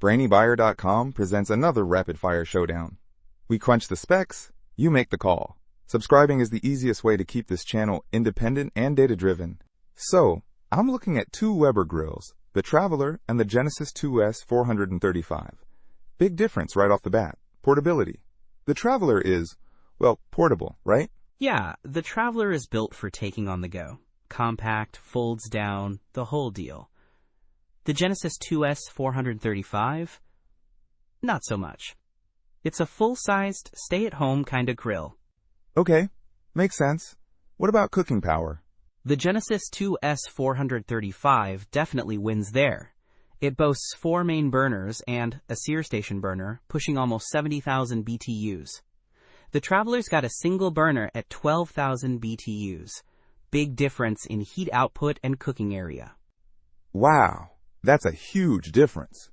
BrainyBuyer.com presents another rapid-fire showdown. We crunch the specs, you make the call. Subscribing is the easiest way to keep this channel independent and data-driven. So, I'm looking at two Weber grills, the Traveler and the Genesis 2S 435. Big difference right off the bat, portability. The Traveler is, well, portable, right? Yeah, the Traveler is built for taking on the go. Compact, folds down, the whole deal. The Genesis 2S 435? Not so much. It's a full-sized, stay-at-home kind of grill. Okay, makes sense. What about cooking power? The Genesis 2S 435 definitely wins there. It boasts 4 main burners and a sear station burner, pushing almost 70,000 BTUs. The Traveler's got a single burner at 12,000 BTUs. Big difference in heat output and cooking area. Wow, that's a huge difference.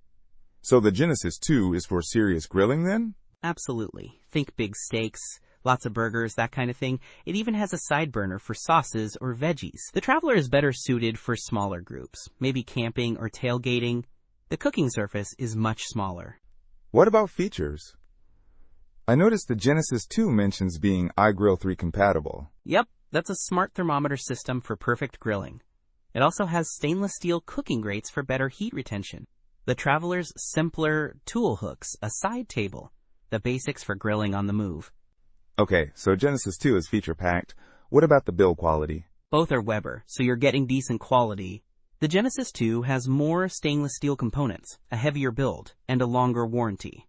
So the Genesis 2 is for serious grilling then? Absolutely. Think big steaks, lots of burgers, that kind of thing. It even has a side burner for sauces or veggies. The Traveler is better suited for smaller groups, maybe camping or tailgating. The cooking surface is much smaller. What about features? I noticed the Genesis 2 mentions being iGrill 3 compatible. Yep, that's a smart thermometer system for perfect grilling. It also has stainless steel cooking grates for better heat retention. The Traveler's simpler tool hooks, a side table, the basics for grilling on the move. Okay, so Genesis 2 is feature-packed. What about the build quality? Both are Weber, so you're getting decent quality. The Genesis 2 has more stainless steel components, a heavier build, and a longer warranty.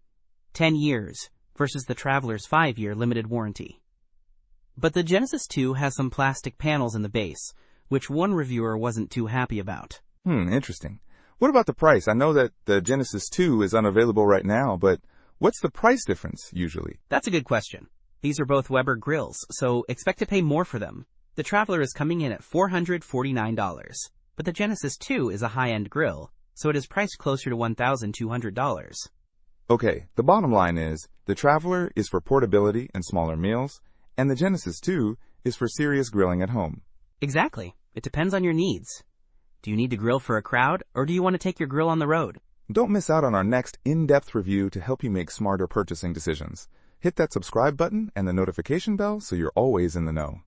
10 years versus the Traveler's 5-year limited warranty. But the Genesis 2 has some plastic panels in the base, which one reviewer wasn't too happy about. Interesting. What about the price? I know that the Genesis 2 is unavailable right now, but what's the price difference usually? That's a good question. These are both Weber grills, so expect to pay more for them. The Traveler is coming in at $449, but the Genesis 2 is a high-end grill, so it is priced closer to $1,200. Okay, the bottom line is, the Traveler is for portability and smaller meals, and the Genesis 2 is for serious grilling at home. Exactly. It depends on your needs. Do you need to grill for a crowd, or do you want to take your grill on the road? Don't miss out on our next in-depth review to help you make smarter purchasing decisions. Hit that subscribe button and the notification bell so you're always in the know.